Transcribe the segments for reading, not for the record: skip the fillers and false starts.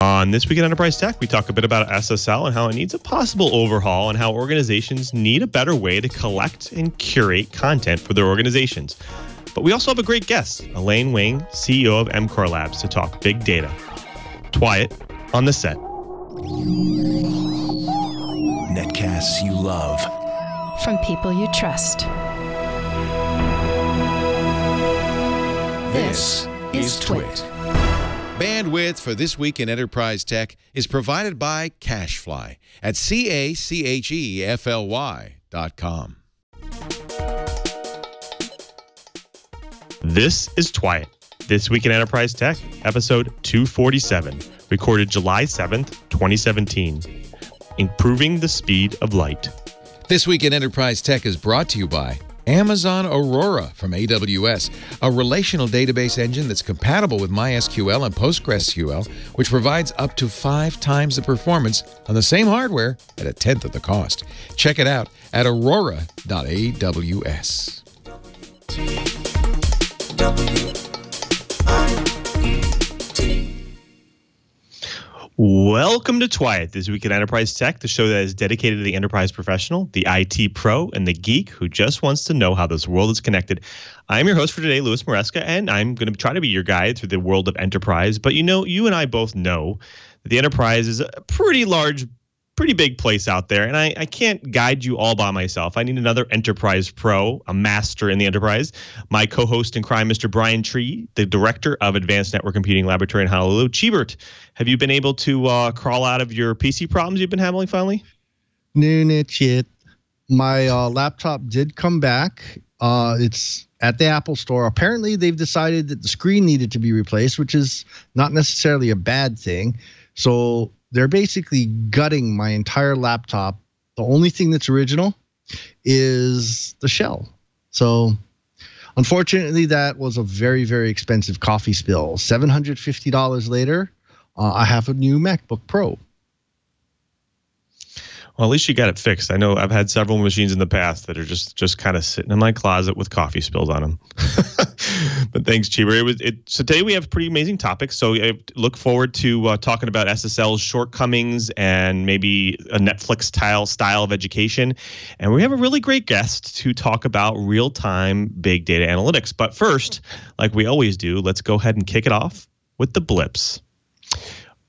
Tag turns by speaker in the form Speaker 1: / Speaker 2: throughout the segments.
Speaker 1: On This Week in Enterprise Tech, we talk a bit about SSL and how it needs a possible overhaul and how organizations need a better way to collect and curate content for their organizations. But we also have a great guest, Elaine Wing, CEO of MCoreLab, to talk big data. Twyett on the set.
Speaker 2: Netcasts you love.
Speaker 3: From people you trust.
Speaker 2: This is Twit.
Speaker 4: Bandwidth for This Week in Enterprise Tech is provided by CacheFly at CacheFly.com.
Speaker 1: This is Twyett. This Week in Enterprise Tech, episode 247, recorded July 7th, 2017. Improving the speed of light.
Speaker 4: This Week in Enterprise Tech is brought to you by Amazon Aurora from AWS, a relational database engine that's compatible with MySQL and PostgreSQL, which provides up to 5 times the performance on the same hardware at a tenth of the cost. Check it out at aurora.aws.
Speaker 1: Welcome to Twyett, This Week in Enterprise Tech, the show that is dedicated to the enterprise professional, the IT pro, and the geek who just wants to know how this world is connected. I'm your host for today, Louis Maresca, and I'm going to try to be your guide through the world of enterprise. But you and I both know that the enterprise is a pretty large, pretty big place out there, and I can't guide you all by myself. I need another enterprise pro, a master in the enterprise. My co-host in crime, Mr. Brian Tree, the director of Advanced Network Computing Laboratory in Honolulu. Chibert, have you been able to crawl out of your PC problems you've been handling finally?
Speaker 5: No, not yet. My laptop did come back. It's at the Apple Store. Apparently, they've decided that the screen needed to be replaced, which is not necessarily a bad thing. So they're basically gutting my entire laptop. The only thing that's original is the shell. So unfortunately, that was a very, very expensive coffee spill. $750 later, I have a new MacBook Pro.
Speaker 1: Well, at least you got it fixed. I know I've had several machines in the past that are just kind of sitting in my closet with coffee spills on them. But thanks, Cheever. So today we have pretty amazing topics. So I look forward to talking about SSL's shortcomings and maybe a Netflix style of education. And we have a really great guest to talk about real-time big data analytics. But first, like we always do, let's go ahead and kick it off with the blips.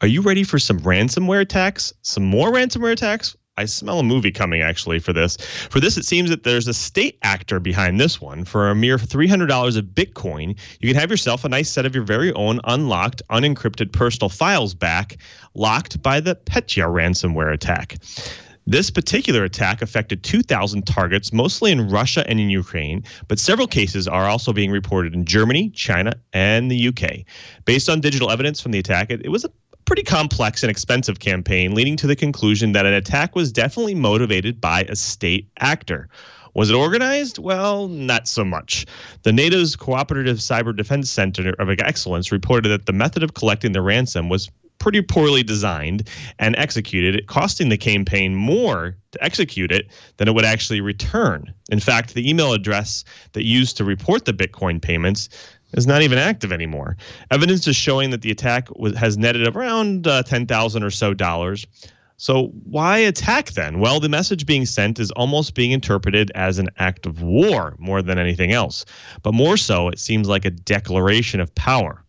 Speaker 1: Are you ready for some ransomware attacks? Some more ransomware attacks? I smell a movie coming, actually, for this. For this, it seems that there's a state actor behind this one. For a mere $300 of Bitcoin, you can have yourself a nice set of your very own unlocked, unencrypted personal files back, locked by the Petya ransomware attack. This particular attack affected 2,000 targets, mostly in Russia and in Ukraine, but several cases are also being reported in Germany, China, and the UK. Based on digital evidence from the attack, it was a pretty complex and expensive campaign, leading to the conclusion that an attack was definitely motivated by a state actor. Was it organized? Well, not so much. The NATO's Cooperative Cyber Defense Center of Excellence reported that the method of collecting the ransom was pretty poorly designed and executed, costing the campaign more to execute it than it would actually return. In fact, the email address that used to report the Bitcoin payments is not even active anymore. Evidence is showing that the attack has netted around $10,000 or so dollars. So why attack then? Well, the message being sent is almost being interpreted as an act of war more than anything else. But more so, it seems like a declaration of power.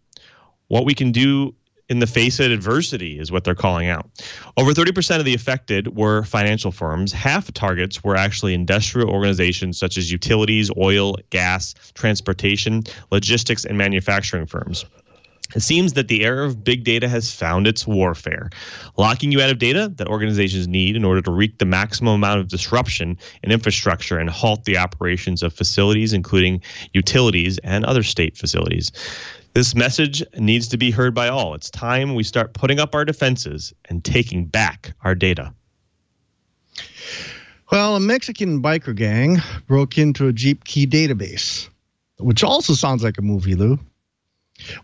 Speaker 1: What we can do in the face of adversity is what they're calling out. Over 30% of the affected were financial firms. Half targets were actually industrial organizations such as utilities, oil, gas, transportation, logistics, and manufacturing firms. It seems that the era of big data has found its warfare, locking you out of data that organizations need in order to wreak the maximum amount of disruption in infrastructure and halt the operations of facilities, including utilities and other state facilities. This message needs to be heard by all. It's time we start putting up our defenses and taking back our data.
Speaker 5: Well, a Mexican biker gang broke into a Jeep key database, which also sounds like a movie, Lou.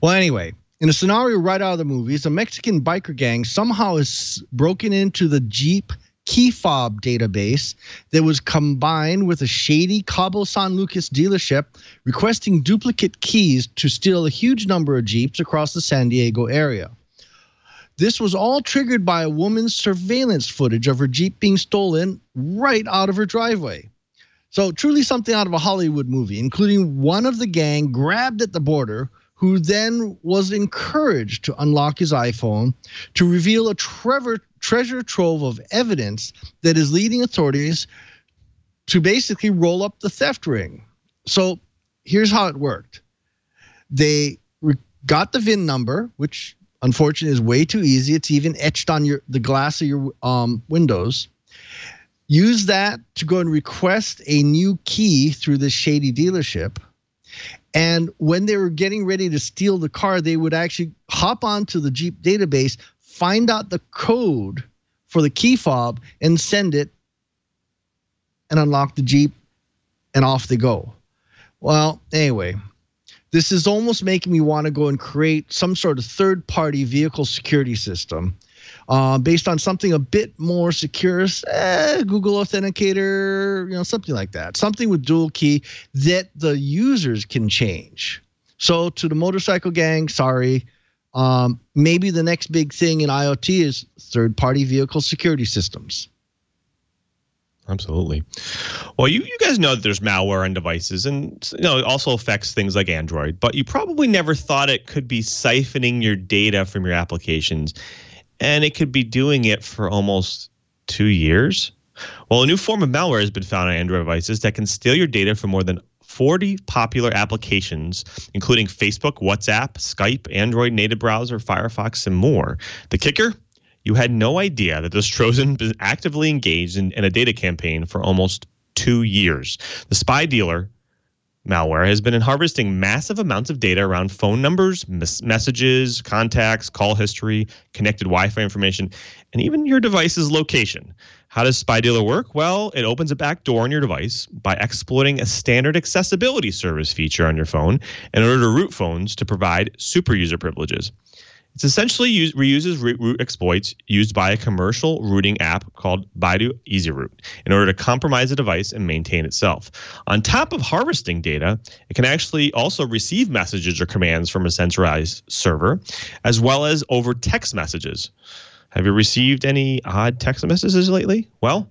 Speaker 5: Well, anyway, in a scenario right out of the movies, a Mexican biker gang somehow has broken into the Jeep key fob database that was combined with a shady Cabo San Lucas dealership requesting duplicate keys to steal a huge number of Jeeps across the San Diego area. This was all triggered by a woman's surveillance footage of her Jeep being stolen right out of her driveway. So truly something out of a Hollywood movie, including one of the gang grabbed at the border, who then was encouraged to unlock his iPhone to reveal a treasure trove of evidence that is leading authorities to basically roll up the theft ring. So here's how it worked. They got the VIN number, which unfortunately is way too easy. It's even etched on the glass of your windows. Use that to go and request a new key through this shady dealership. And when they were getting ready to steal the car, they would actually hop onto the Jeep database, find out the code for the key fob, and send it and unlock the Jeep, and off they go. Well, anyway, this is almost making me want to go and create some sort of third-party vehicle security system based on something a bit more secure, Google Authenticator, something like that. Something with dual key that the users can change. So to the motorcycle gang, sorry. Maybe the next big thing in IoT is third-party vehicle security systems.
Speaker 1: Absolutely. Well, you guys know that there's malware on devices, and it also affects things like Android, but you probably never thought it could be siphoning your data from your applications, and it could be doing it for almost 2 years. Well, a new form of malware has been found on Android devices that can steal your data from more than 40 popular applications, including Facebook, WhatsApp, Skype, Android native browser, Firefox, and more. The kicker? You had no idea that this Trojan been actively engaged in a data campaign for almost 2 years. The spy dealer malware has been harvesting massive amounts of data around phone numbers, messages, contacts, call history, connected Wi-Fi information, and even your device's location. How does spy dealer work? Well, it opens a back door on your device by exploiting a standard accessibility service feature on your phone in order to root phones to provide super user privileges. It's essentially reuses root exploits used by a commercial rooting app called Baidu EasyRoot in order to compromise the device and maintain itself. On top of harvesting data, it can actually also receive messages or commands from a centralized server, as well as over text messages. Have you received any odd text messages lately? Well,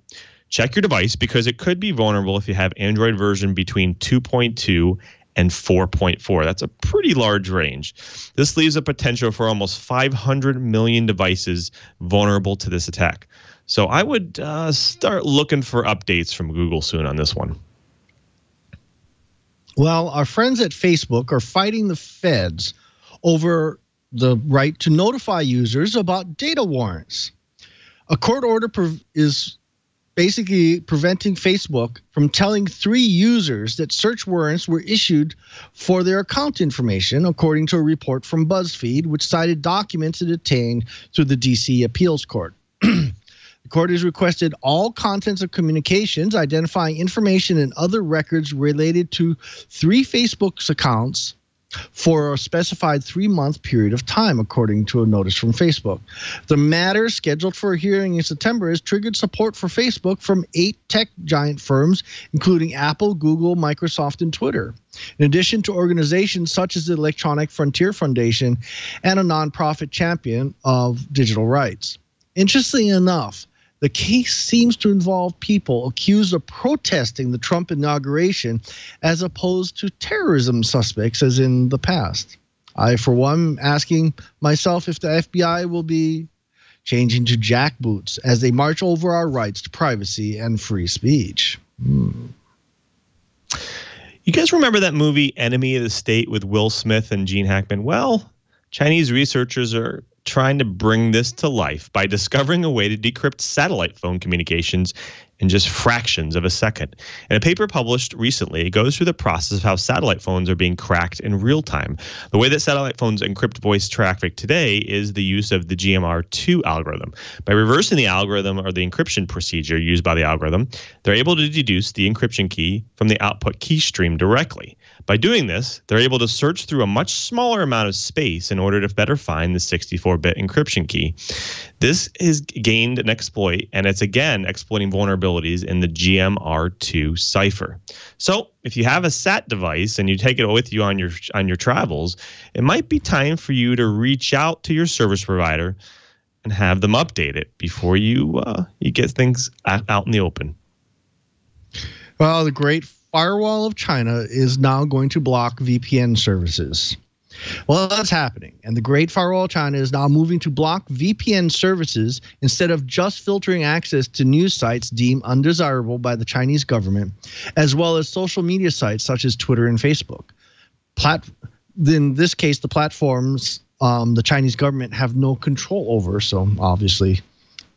Speaker 1: check your device because it could be vulnerable if you have Android version between 2.2 and 4.4. That's a pretty large range. This leaves a potential for almost 500 million devices vulnerable to this attack. So I would start looking for updates from Google soon on this one.
Speaker 5: Well, our friends at Facebook are fighting the feds over the right to notify users about data warrants. A court order is basically preventing Facebook from telling 3 users that search warrants were issued for their account information, according to a report from BuzzFeed, which cited documents it obtained through the D.C. Appeals Court. The court has requested all contents of communications identifying information and other records related to 3 Facebook's accounts for a specified 3-month period of time, according to a notice from Facebook. The matter, scheduled for a hearing in September, has triggered support for Facebook from 8 tech giant firms, including Apple, Google, Microsoft, and Twitter, in addition to organizations such as the Electronic Frontier Foundation and a nonprofit champion of digital rights. Interestingly enough, the case seems to involve people accused of protesting the Trump inauguration as opposed to terrorism suspects as in the past. I, for one, am asking myself if the FBI will be changing to jackboots as they march over our rights to privacy and free speech. You
Speaker 1: guys remember that movie Enemy of the State with Will Smith and Gene Hackman? Well, Chinese researchers are trying to bring this to life by discovering a way to decrypt satellite phone communications in just fractions of a second. In a paper published recently, it goes through the process of how satellite phones are being cracked in real time. The way that satellite phones encrypt voice traffic today is the use of the GMR2 algorithm. By reversing the algorithm or the encryption procedure used by the algorithm, they're able to deduce the encryption key from the output key stream directly. By doing this, they're able to search through a much smaller amount of space in order to better find the 64-bit encryption key. This is gained an exploit, and it's again exploiting vulnerabilities in the GMR2 cipher. So if you have a SAT device and you take it with you on your travels, it might be time for you to reach out to your service provider and have them update it before you get things out in the open.
Speaker 5: Well, the Great Firewall of China is now going to block VPN services. Well, that's happening. And the Great Firewall of China is now moving to block VPN services instead of just filtering access to news sites deemed undesirable by the Chinese government, as well as social media sites such as Twitter and Facebook. In this case, the platforms the Chinese government have no control over, so obviously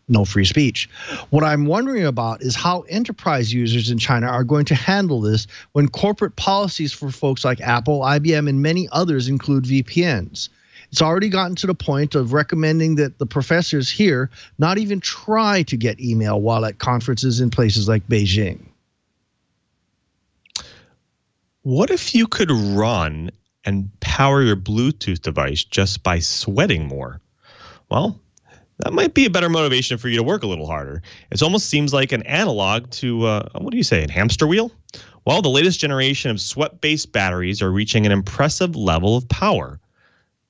Speaker 5: no free speech. What I'm wondering about is how enterprise users in China are going to handle this when corporate policies for folks like Apple, IBM, and many others include VPNs. It's already gotten to the point of recommending that the professors here not even try to get email while at conferences in places like Beijing.
Speaker 1: What if you could run and power your Bluetooth device just by sweating more? Well, that might be a better motivation for you to work a little harder. It almost seems like an analog to, what do you say, a hamster wheel? Well, the latest generation of sweat-based batteries are reaching an impressive level of power.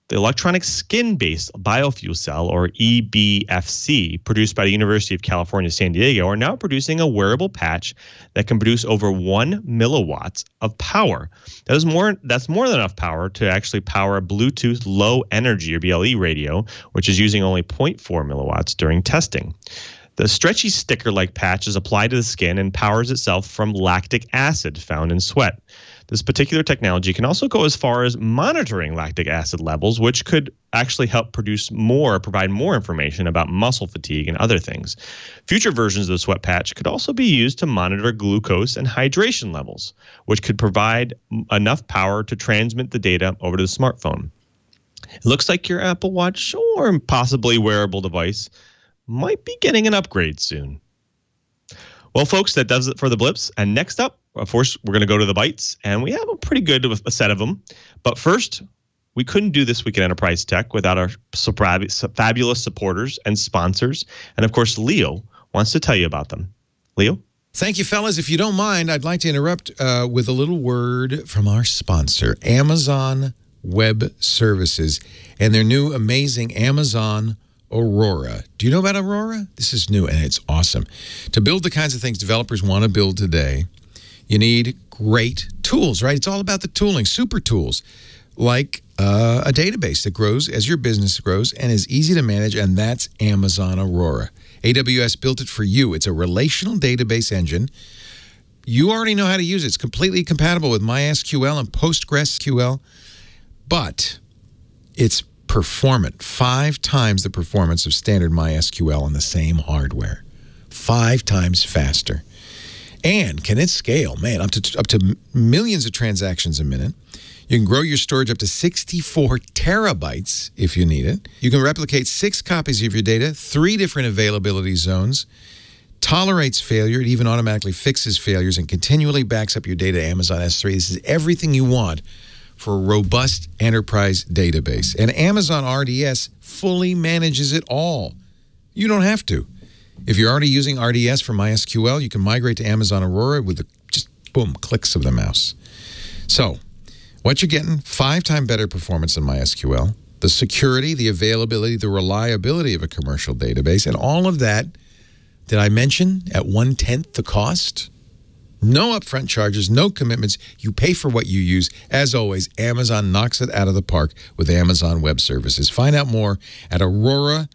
Speaker 1: The electronic skin-based biofuel cell, or EBFC, produced by the University of California, San Diego, are now producing a wearable patch that can produce over 1 milliwatts of power. That's more than enough power to actually power a Bluetooth Low Energy, or BLE radio, which is using only 0.4 milliwatts during testing. The stretchy sticker-like patch is applied to the skin and powers itself from lactic acid found in sweat. This particular technology can also go as far as monitoring lactic acid levels, which could actually help provide more information about muscle fatigue and other things. Future versions of the sweat patch could also be used to monitor glucose and hydration levels, which could provide enough power to transmit the data over to the smartphone. It looks like your Apple Watch or possibly wearable device might be getting an upgrade soon. Well, folks, that does it for the blips. And next up, of course, we're going to go to the bites, and we have a pretty good a set of them. But first, we couldn't do This Week in Enterprise Tech without our fabulous supporters and sponsors. And, of course, Leo wants to tell you about them. Leo?
Speaker 4: Thank you, fellas. If you don't mind, I'd like to interrupt with a little word from our sponsor, Amazon Web Services, and their new amazing Amazon Aurora. Do you know about Aurora? This is new, and it's awesome. To build the kinds of things developers want to build today, you need great tools, right? It's all about the tooling, super tools, like a database that grows as your business grows and is easy to manage, and that's Amazon Aurora. AWS built it for you. It's a relational database engine. You already know how to use it. It's completely compatible with MySQL and PostgreSQL, but it's performant, 5 times the performance of standard MySQL on the same hardware, 5 times faster. And can it scale? Man, up to millions of transactions a minute. You can grow your storage up to 64 terabytes if you need it. You can replicate 6 copies of your data, 3 different availability zones, tolerates failure. It even automatically fixes failures and continually backs up your data to Amazon S3. This is everything you want for a robust enterprise database. And Amazon RDS fully manages it all. You don't have to. If you're already using RDS for MySQL, you can migrate to Amazon Aurora with just, boom, clicks of the mouse. So, what you're getting, 5 times better performance than MySQL, the security, the availability, the reliability of a commercial database, and all of that, did I mention, at 1/10 the cost? No upfront charges, no commitments. You pay for what you use. As always, Amazon knocks it out of the park with Amazon Web Services. Find out more at Aurora.aws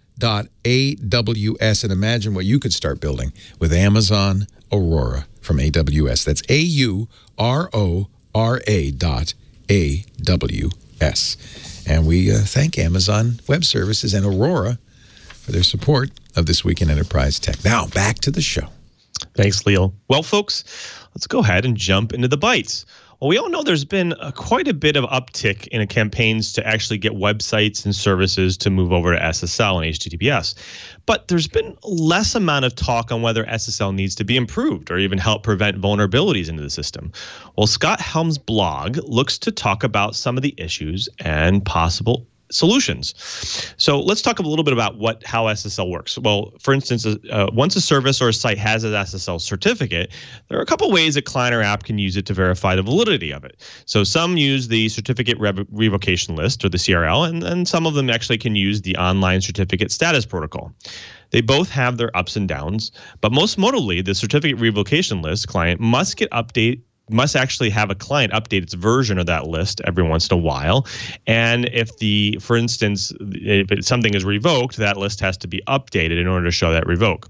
Speaker 4: and imagine what you could start building with Amazon Aurora from AWS. That's AURORA.AWS. And we thank Amazon Web Services and Aurora for their support of This Week in Enterprise Tech. Now, back to the show.
Speaker 1: Thanks, Leo. Well, folks, let's go ahead and jump into the bites. Well, we all know there's been quite a bit of uptick in campaigns to actually get websites and services to move over to SSL and HTTPS. But there's been less amount of talk on whether SSL needs to be improved or even help prevent vulnerabilities into the system. Well, Scott Helm's blog looks to talk about some of the issues and possible solutions. So let's talk a little bit about how SSL works. Well, for instance, once a service or a site has an SSL certificate, there are a couple ways a client or app can use it to verify the validity of it. So some use the certificate revocation list, or the CRL, and some of them actually can use the online certificate status protocol. They both have their ups and downs, but most notably, the certificate revocation list client must actually have a client update its version of that list every once in a while. And for instance, if something is revoked, that list has to be updated in order to show that revoke.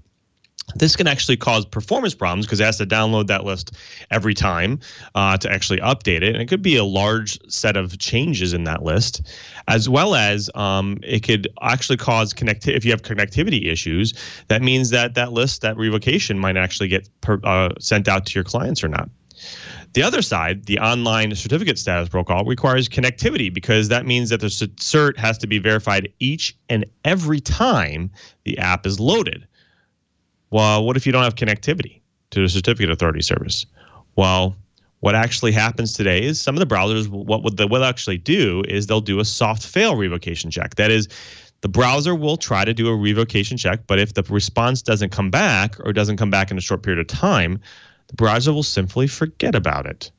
Speaker 1: This can actually cause performance problems because it has to download that list every time to actually update it. And it could be a large set of changes in that list, as well as it could actually cause if you have connectivity issues, that means that list, that revocation, might actually get sent out to your clients or not. The other side, the online certificate status protocol, requires connectivity because that means that the cert has to be verified each and every time the app is loaded. Well, what if you don't have connectivity to the certificate authority service? Well, what actually happens today is some of the browsers, what they'll actually do is they'll do a soft fail revocation check. That is, the browser will try to do a revocation check, but if the response doesn't come back or doesn't come back in a short period of time, the browser will simply forget about it.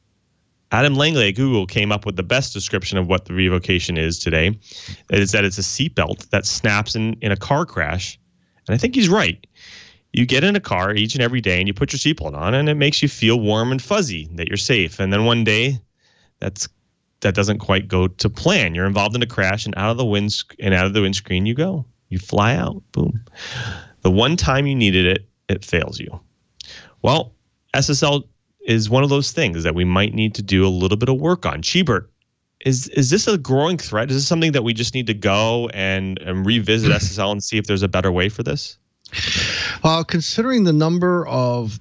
Speaker 1: Adam Langley at Google came up with the best description of what the revocation is today. It is that it's a seatbelt that snaps in a car crash. And I think he's right. You get in a car each and every day and you put your seatbelt on and it makes you feel warm and fuzzy that you're safe. And then one day that doesn't quite go to plan. You're involved in a crash and out of the windscreen you go. You fly out. Boom. The one time you needed it, it fails you. Well, SSL is one of those things that we might need to do a little bit of work on. Chibert, is this a growing threat? Is this something that we just need to go and revisit SSL and see if there's a better way for this?
Speaker 5: Considering the number of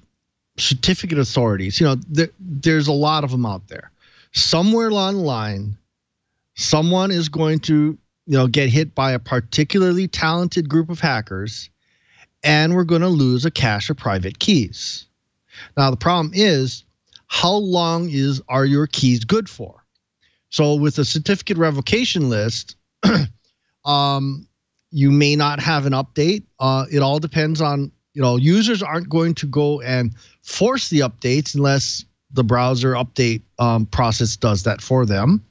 Speaker 5: certificate authorities, there's a lot of them out there. Somewhere along the line, someone is going to, get hit by a particularly talented group of hackers, and we're going to lose a cache of private keys. Now, the problem is, how long are your keys good for? So with a certificate revocation list, you may not have an update. It all depends on, users aren't going to go and force the updates unless the browser update process does that for them.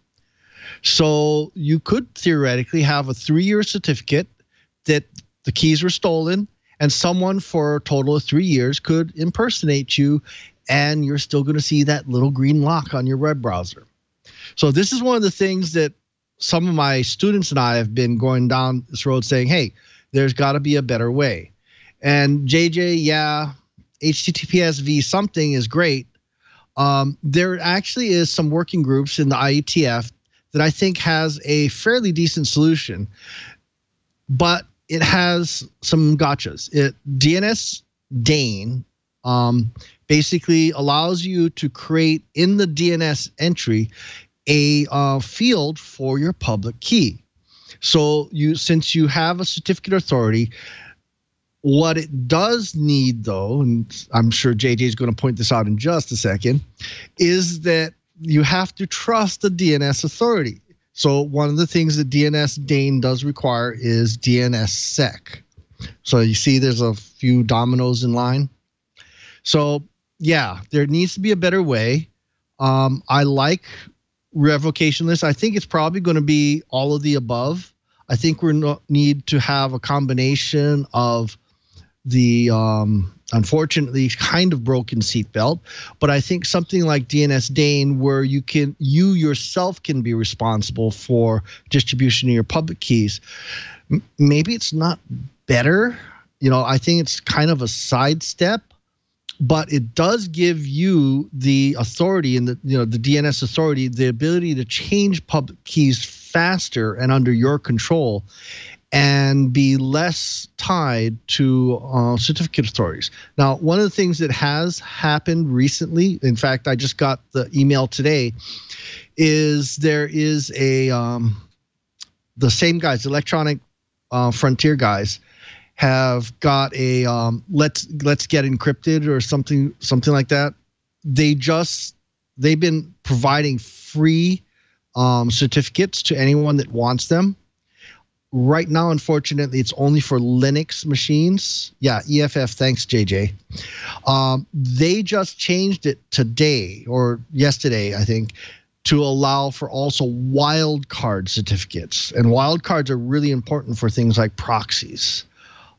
Speaker 5: So you could theoretically have a 3-year certificate that the keys were stolen, and someone for a total of 3 years could impersonate you, and you're still going to see that little green lock on your web browser. So this is one of the things that some of my students and I have been going down this road saying, hey, there's got to be a better way. And JJ, yeah, HTTPS v something is great. There actually is some working groups in the IETF that I think has a fairly decent solution, but it has some gotchas. DNS Dane basically allows you to create in the DNS entry a field for your public key. So since you have a certificate authority, what it does need, though, and I'm sure JJ is going to point this out in just a second, is that you have to trust the DNS authority. So one of the things that DNS Dane does require is DNSSEC. So you see there's a few dominoes in line. So yeah, there needs to be a better way. I like revocation lists. I think it's probably going to be all of the above. I think we need to have a combination of the unfortunately kind of broken seatbelt, but I think something like DNS Dane, where you yourself can be responsible for distribution of your public keys. Maybe it's not better. I think it's kind of a sidestep, but it does give you the authority and the DNS authority, the ability to change public keys faster and under your control, and be less tied to certificate authorities. Now, one of the things that has happened recently, in fact, I just got the email today, is there is the same guys, Electronic Frontier guys, have got a let's get encrypted or something like that. They've been providing free certificates to anyone that wants them. right now, unfortunately, it's only for Linux machines. Yeah, EFF. Thanks, JJ. They just changed it today or yesterday, I think, to allow for also wildcard certificates. And wildcards are really important for things like proxies.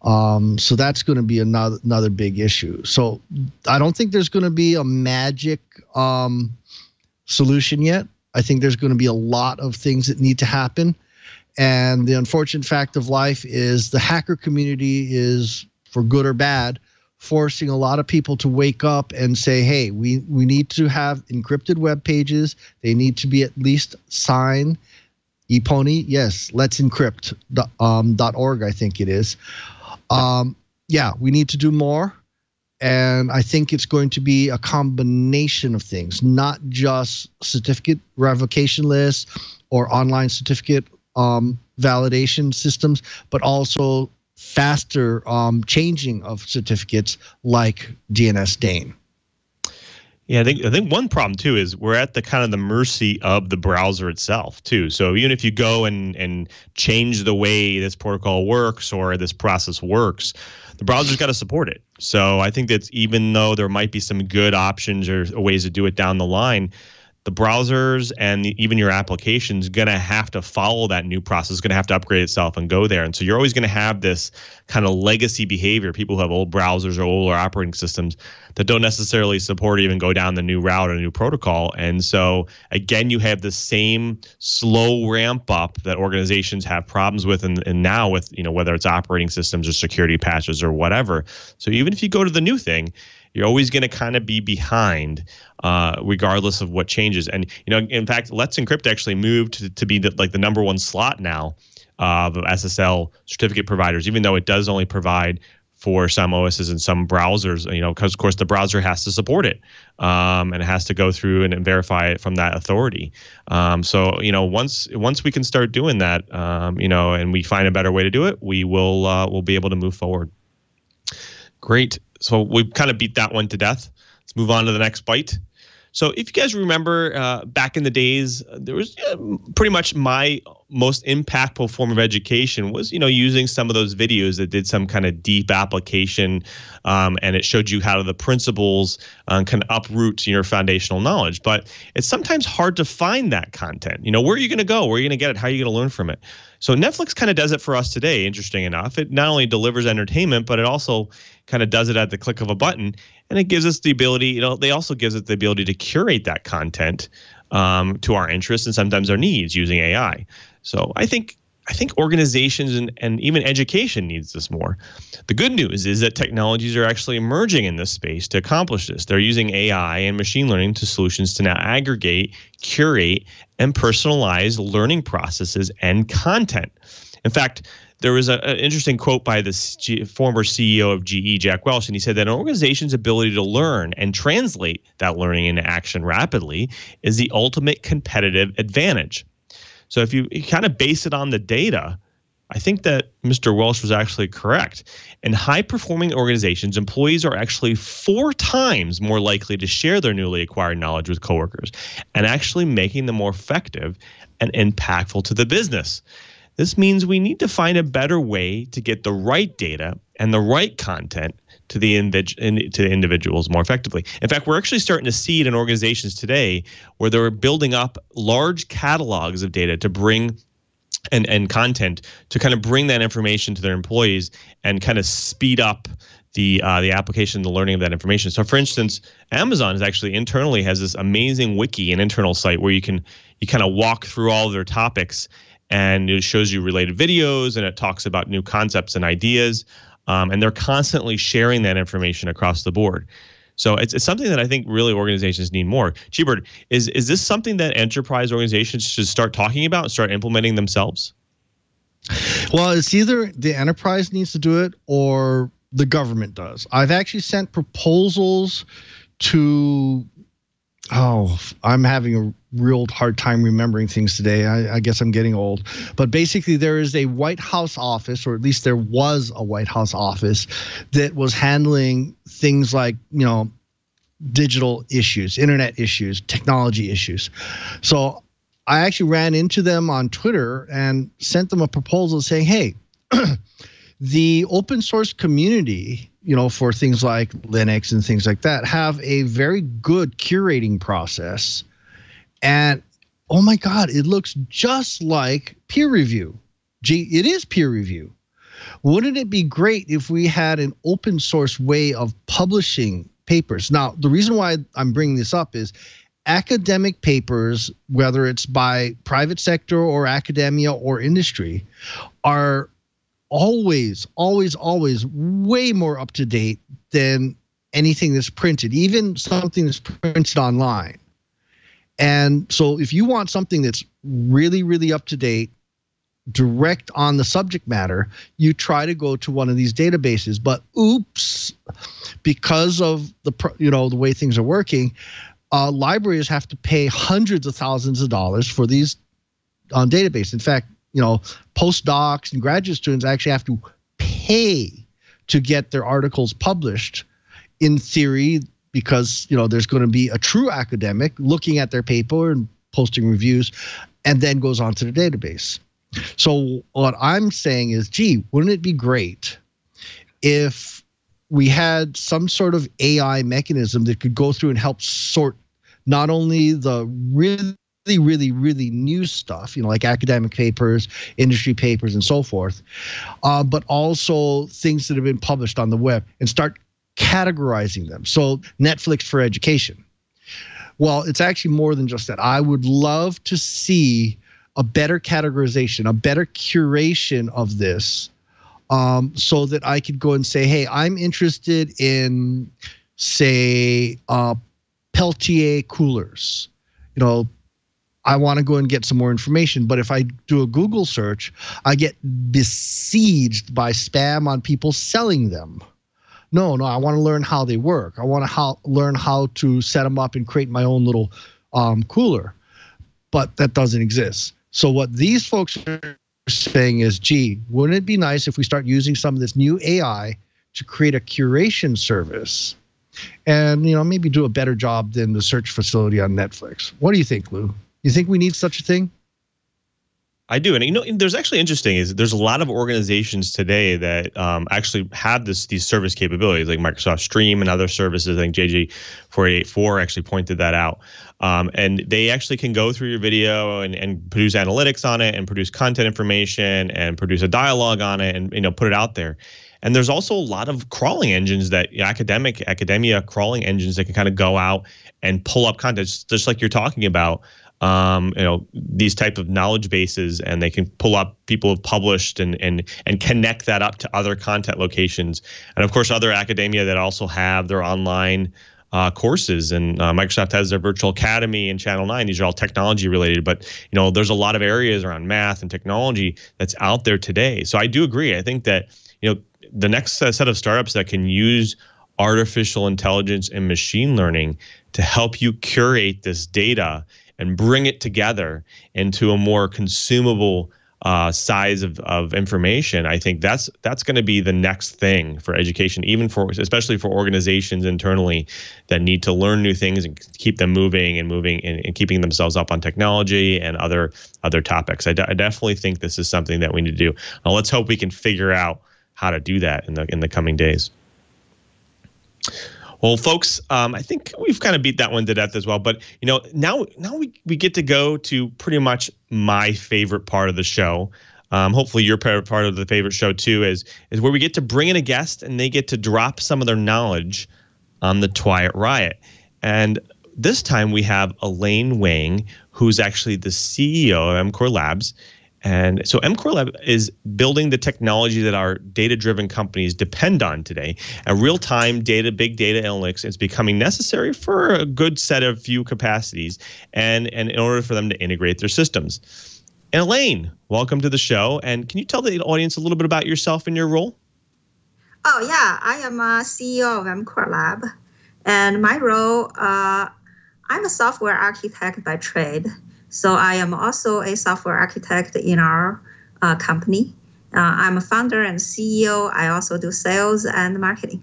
Speaker 5: So that's going to be another big issue. So I don't think there's going to be a magic solution yet. I think there's going to be a lot of things that need to happen. And the unfortunate fact of life is the hacker community is, for good or bad, forcing a lot of people to wake up and say, hey, we need to have encrypted web pages. They need to be at least signed. ePony, yes, let's encrypt .org, I think it is. Yeah, we need to do more. And I think it's going to be a combination of things, not just certificate revocation lists or online certificate validation systems, but also faster changing of certificates like DNS Dane.
Speaker 1: Yeah, I think one problem too is we're at the kind of the mercy of the browser itself too. So even if you go and change the way this protocol works or this process works, the browser's got to support it. So I think that even though there might be some good options or ways to do it down the line, the browsers and even your application's going to have to follow that new process, going to have to upgrade itself and go there. And so you're always going to have this kind of legacy behavior. People who have old browsers or older operating systems that don't necessarily support or even go down the new route or new protocol. And so, again, you have the same slow ramp up that organizations have problems with and now with, whether it's operating systems or security patches or whatever. So even if you go to the new thing, you're always going to kind of be behind, regardless of what changes. And in fact, Let's Encrypt actually moved to be the number one slot now of SSL certificate providers, even though it does only provide for some OSs and some browsers. Because of course the browser has to support it, and it has to go through and verify it from that authority. So once we can start doing that, and we find a better way to do it, we'll be able to move forward. Great. So we've kind of beat that one to death. Let's move on to the next bite. So if you guys remember back in the days, there was pretty much my most impactful form of education was, using some of those videos that did some kind of deep application, and it showed you how the principles can uproot your foundational knowledge. But it's sometimes hard to find that content. Where are you going to go? Where are you going to get it? How are you going to learn from it? So Netflix kind of does it for us today, interesting enough. It not only delivers entertainment, but it also kind of does it at the click of a button. And it gives us the ability, they also gives us the ability to curate that content to our interests and sometimes our needs using AI. So I think organizations and even education needs this more. The good news is that technologies are actually emerging in this space to accomplish this. They're using AI and machine learning solutions to now aggregate, curate, and personalize learning processes and content. In fact, there was an interesting quote by the former CEO of GE, Jack Welch, and he said that an organization's ability to learn and translate that learning into action rapidly is the ultimate competitive advantage. So if you kind of base it on the data, I think that Mr. Welch was actually correct. In high-performing organizations, employees are actually 4 times more likely to share their newly acquired knowledge with coworkers and actually making them more effective and impactful to the business. This means we need to find a better way to get the right data and the right content to the individuals more effectively. In fact, we're actually starting to see it in organizations today where they're building up large catalogs of data to bring and content to kind of bring that information to their employees and kind of speed up the application, the learning of that information. So, for instance, Amazon is actually internally has this amazing wiki, an internal site where you kind of walk through all of their topics, and it shows you related videos and it talks about new concepts and ideas. And they're constantly sharing that information across the board. So it's something that I think really organizations need more. Cheebird, is this something that enterprise organizations should start talking about and start implementing themselves?
Speaker 5: Well, it's either the enterprise needs to do it or the government does. I've actually sent proposals to I'm having a real hard time remembering things today. I guess I'm getting old. But basically, there is a White House office, or at least there was a White House office that was handling things like, digital issues, internet issues, technology issues. So I actually ran into them on Twitter and sent them a proposal saying, hey, the open source community, for things like Linux and things like that, have a very good curating process. And oh my God, it looks just like peer review. Gee, it is peer review. Wouldn't it be great if we had an open source way of publishing papers? Now, the reason why I'm bringing this up is academic papers, whether it's by private sector or academia or industry, are always way more up to date than anything that's printed, even something that's printed online. And so if you want something that's really, really up to date, direct on the subject matter, you try to go to one of these databases. But oops, because of the way things are working, libraries have to pay hundreds of thousands of dollars for these databases. In fact, postdocs and graduate students actually have to pay to get their articles published, in theory, because there's going to be a true academic looking at their paper and posting reviews, and then goes on to the database. So what I'm saying is, gee, wouldn't it be great if we had some sort of AI mechanism that could go through and help sort not only the really new stuff, like academic papers, industry papers, and so forth, but also things that have been published on the web, and start categorizing them. So Netflix for education. Well, it's actually more than just that. I would love to see a better categorization, a better curation of this, so that I could go and say, hey, I'm interested in, say, Peltier coolers. I want to go and get some more information. But if I do a Google search, I get besieged by spam on people selling them. No, I want to learn how they work. I want to learn how to set them up and create my own little cooler. But that doesn't exist. So what these folks are saying is, gee, wouldn't it be nice if we start using some of this new AI to create a curation service and, maybe do a better job than the search facility on Netflix? What do you think, Lou? You think we need such a thing?
Speaker 1: I do. And, there's actually interesting is there's a lot of organizations today that actually have these service capabilities, like Microsoft Stream and other services. I think JJ484 actually pointed that out. And they actually can go through your video and produce analytics on it and produce content information and produce a dialogue on it and, put it out there. And there's also a lot of crawling engines that academia crawling engines that can kind of go out and pull up content, just like you're talking about. These type of knowledge bases, and they can pull up people have published and connect that up to other content locations. And of course, other academia that also have their online courses, and Microsoft has their virtual academy and Channel 9. These are all technology related, but there's a lot of areas around math and technology that's out there today. So I do agree. I think that the next set of startups that can use artificial intelligence and machine learning to help you curate this data and bring it together into a more consumable size of information, I think that's going to be the next thing for education, especially for organizations internally that need to learn new things and keep them moving and keeping themselves up on technology and other topics. I definitely think this is something that we need to do. Let's hope we can figure out how to do that in the coming days. Well, folks, I think we've kind of beat that one to death as well. But, now we get to go to pretty much my favorite part of the show. Hopefully your part of the favorite show, too, is where we get to bring in a guest and they get to drop some of their knowledge on the Twiat Riot. And this time we have Elaine Wang, who's actually the CEO of MCoreLabs. And so MCoreLab is building the technology that our data-driven companies depend on today. And real-time data, big data analytics is becoming necessary for a good set of few capacities and in order for them to integrate their systems. And Elaine, welcome to the show. And can you tell the audience a little bit about yourself and your role?
Speaker 6: Oh, yeah. I am a CEO of MCoreLab. And my role, I'm a software architect by trade. So I am also a software architect in our company. I'm a founder and CEO. I also do sales and marketing.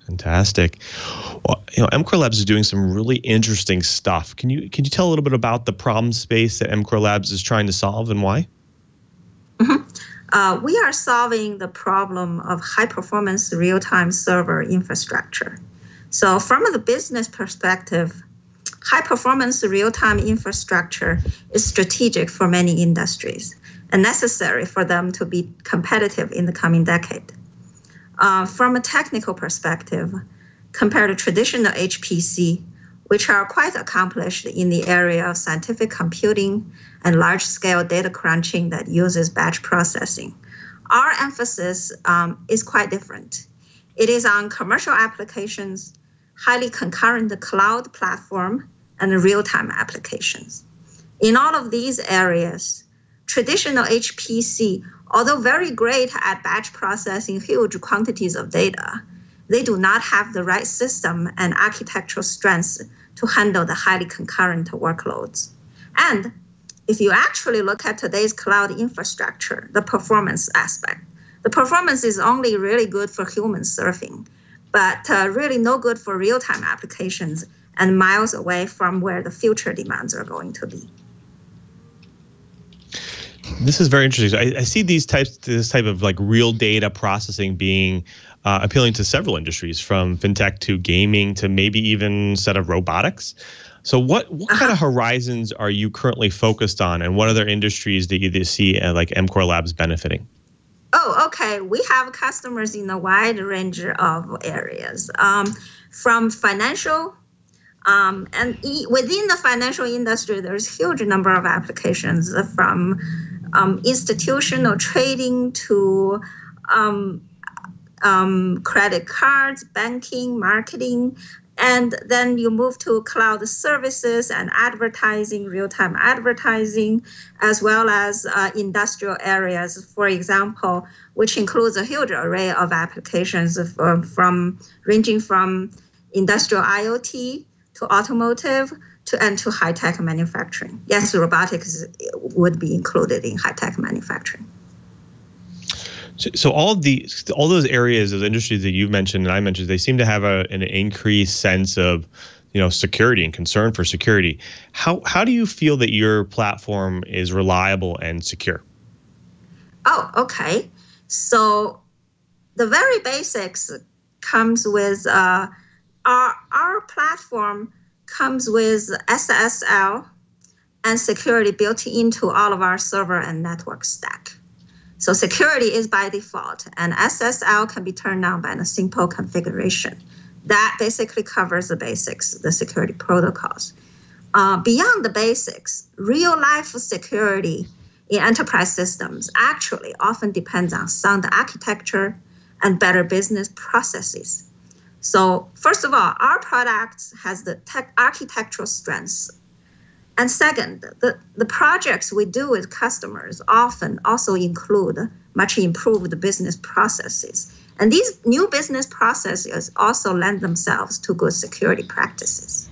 Speaker 1: Fantastic. Well, MCoreLabs is doing some really interesting stuff. Can you tell a little bit about the problem space that MCoreLabs is trying to solve and why?
Speaker 6: Mm-hmm. We are solving the problem of high-performance real-time server infrastructure. So from the business perspective, high-performance real-time infrastructure is strategic for many industries and necessary for them to be competitive in the coming decade. From a technical perspective, compared to traditional HPC, which are quite accomplished in the area of scientific computing and large-scale data crunching that uses batch processing, our emphasis is quite different. It is on commercial applications, highly concurrent cloud platform, and real-time applications. In all of these areas, traditional HPC, although very great at batch processing huge quantities of data, they do not have the right system and architectural strengths to handle the highly concurrent workloads. And if you actually look at today's cloud infrastructure, the performance aspect, the performance is only really good for human surfing, but really no good for real-time applications and miles away from where the future demands are going to be.
Speaker 1: This is very interesting. I see this type of like real data processing being appealing to several industries, from fintech to gaming to maybe even set of robotics. So what kind of horizons are you currently focused on, and what other industries do you see like MCoreLabs benefiting?
Speaker 6: Oh, okay. We have customers in a wide range of areas, from financial, and within the financial industry, there's a huge number of applications, from institutional trading to credit cards, banking, marketing, and then you move to cloud services and advertising, real-time advertising, as well as industrial areas, for example, which includes a huge array of applications ranging from industrial IoT to automotive to high-tech manufacturing. Yes, robotics would be included in high-tech manufacturing.
Speaker 1: So all those areas, those industries that you mentioned and I mentioned, they seem to have an increased sense of, security and concern for security. How do you feel that your platform is reliable and secure?
Speaker 6: Oh, okay. So the very basics comes with our platform comes with SSL and security built into all of our server and network stack. So security is by default, and SSL can be turned on by a simple configuration. That basically covers the basics, the security protocols. Beyond the basics, real-life security in enterprise systems actually often depends on sound architecture and better business processes. So first of all, our products has the architectural strengths. And second, the projects we do with customers often also include much improved business processes. And these new business processes also lend themselves to good security practices.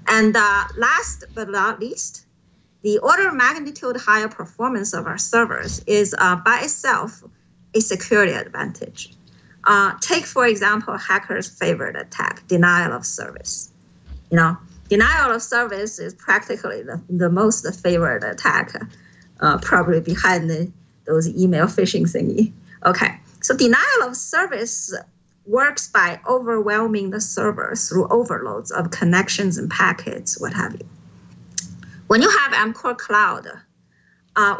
Speaker 6: And last but not least, the order of magnitude higher performance of our servers is by itself a security advantage. Take, for example, hackers' favorite attack, denial of service. Denial of service is practically the most favorite attack, probably behind those email phishing thingy. Okay, so denial of service works by overwhelming the server through overloads of connections and packets, what have you. When you have MCore Cloud,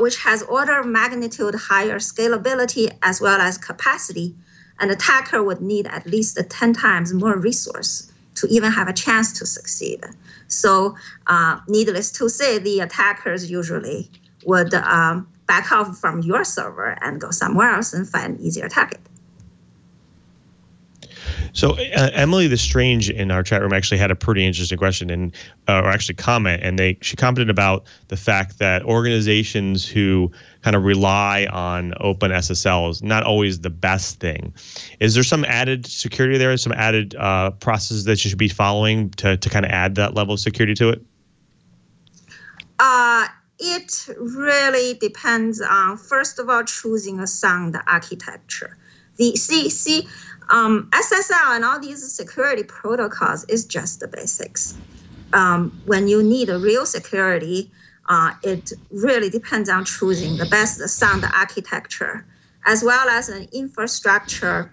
Speaker 6: which has order of magnitude higher scalability as well as capacity, an attacker would need at least 10 times more resource to even have a chance to succeed. So needless to say, the attackers usually would back off from your server and go somewhere else and find an easier target.
Speaker 1: So Emily the Strange in our chat room actually had a pretty interesting question or actually comment, and she commented about the fact that organizations who kind of rely on open SSL is not always the best thing. Is there some added security there, some added processes that you should be following to kind of add that level of security to it?
Speaker 6: It really depends on, first of all, choosing a sound architecture. SSL and all these security protocols is just the basics. When you need a real security, it really depends on choosing the best sound architecture, as well as an infrastructure,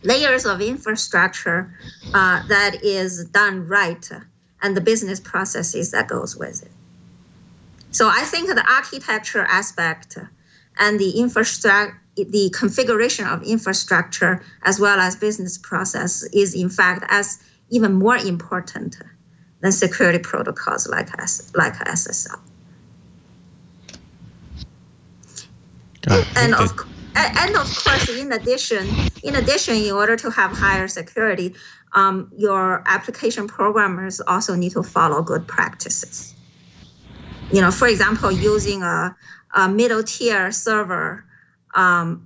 Speaker 6: layers of infrastructure that is done right, and the business processes that goes with it. So I think the architecture aspect and the configuration of infrastructure as well as business process is in fact as even more important than security protocols like SSL. And of course, in addition, in order to have higher security, your application programmers also need to follow good practices. For example, using a middle tier server, and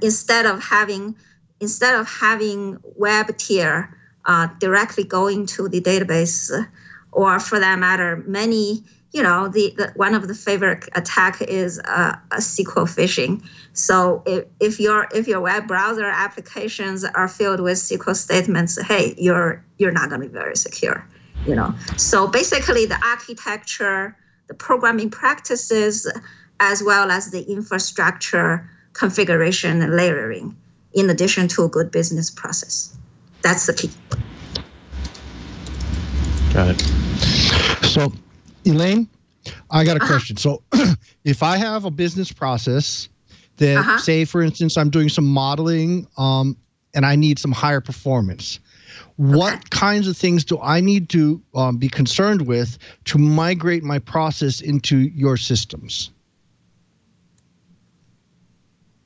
Speaker 6: instead of having web tier directly going to the database, or for that matter, many. One of the favorite attack is a SQL phishing. So if your web browser applications are filled with SQL statements, hey, you're not going to be very secure. So basically, the architecture, the programming practices, as well as the infrastructure configuration and layering, in addition to a good business process, that's the key.
Speaker 1: Got it.
Speaker 5: So, Elaine, I got a question. So if I have a business process that, say, for instance, I'm doing some modeling and I need some higher performance, what kinds of things do I need to be concerned with to migrate my process into your systems?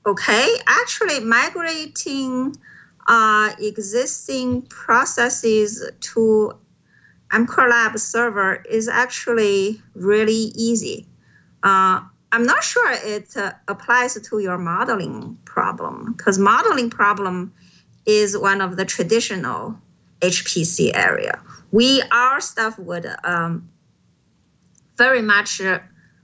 Speaker 6: Okay, actually migrating existing processes to MCoreLab server is actually really easy. I'm not sure it applies to your modeling problem, because modeling problem is one of the traditional HPC area. Our stuff would very much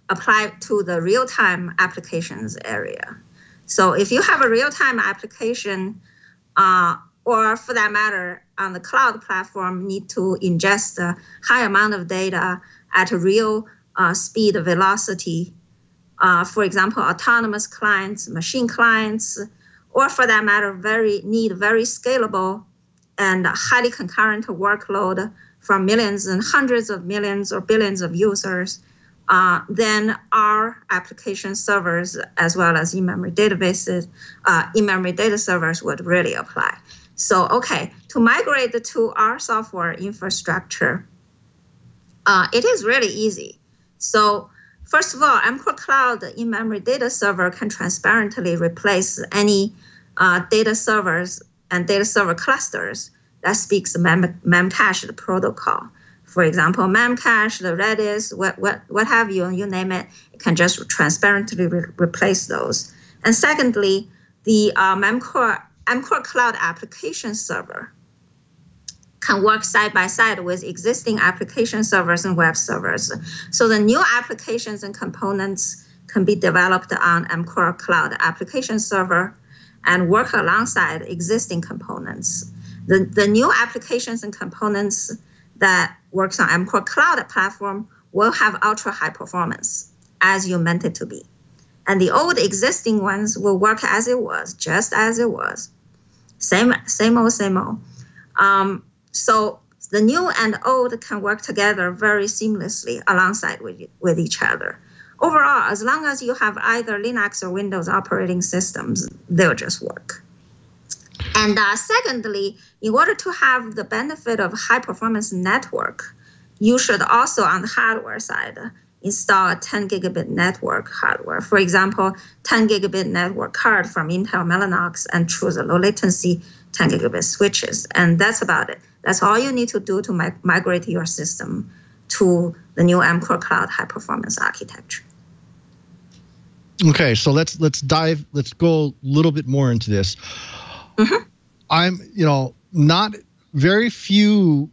Speaker 6: apply to the real-time applications area. So if you have a real-time application, or for that matter, on the cloud platform, need to ingest a high amount of data at a real speed, velocity. For example, autonomous clients, machine clients, or for that matter, need very scalable and highly concurrent workload from millions and hundreds of millions or billions of users. Then our application servers, as well as in-memory databases, in-memory data servers would really apply. So, to migrate to our software infrastructure, it is really easy. So, first of all, MCore Cloud in-memory data server can transparently replace any data servers and data server clusters that speaks Memcached protocol. For example, Memcache, the Redis, what have you, you name it, it can just transparently replace those. And secondly, the MCore Cloud application server can work side by side with existing application servers and web servers. So the new applications and components can be developed on MCore Cloud application server and work alongside existing components. The new applications and components that works on MCore Cloud platform will have ultra high performance as you meant it to be. And the old existing ones will work as it was, just as it was. Same old. So the new and old can work together very seamlessly alongside with each other. Overall, as long as you have either Linux or Windows operating systems, they'll just work. And secondly, in order to have the benefit of high performance network, you should also on the hardware side install a 10 gigabit network hardware. For example, 10 gigabit network card from Intel Mellanox and choose a low latency 10 gigabit switches. And that's about it. That's all you need to do to migrate your system to the new MCore Cloud high performance architecture.
Speaker 5: Okay, so let's go a little bit more into this. I'm, not very few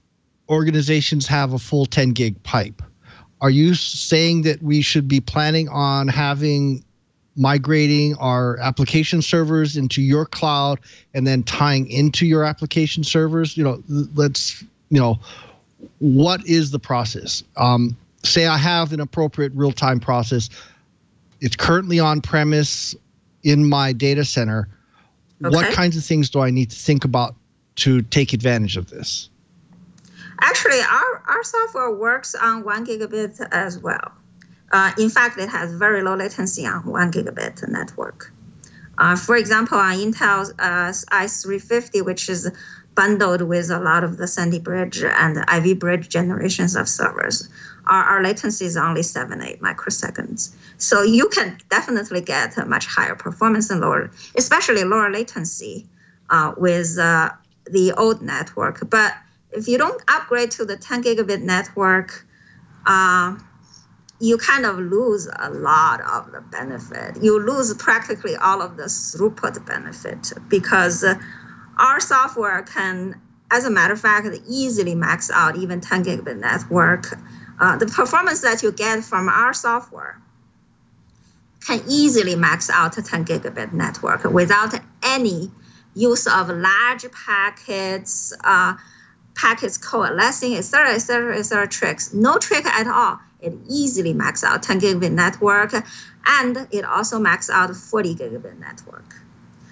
Speaker 5: organizations have a full 10 gig pipe. Are you saying that we should be planning on having migrating our application servers into your cloud and then tying into your application servers? What is the process? Say I have an appropriate real-time process. It's currently on premise in my data center. Okay. What kinds of things do I need to think about to take advantage of this?
Speaker 6: Actually, our software works on 1 gigabit as well. In fact, it has very low latency on 1 gigabit network. For example, on Intel's i350, which is bundled with a lot of the Sandy Bridge and Ivy Bridge generations of servers, our latency is only 7-8 microseconds. So you can definitely get a much higher performance and especially lower latency with the old network. But if you don't upgrade to the 10 gigabit network, you kind of lose a lot of the benefit. You lose practically all of the throughput benefit because our software can, as a matter of fact, easily max out even 10 gigabit network. The performance that you get from our software can easily max out a 10 gigabit network without any use of large packets, packets coalescing, et cetera, tricks. No trick at all. It easily max out 10 gigabit network, and it also max out 40 gigabit network.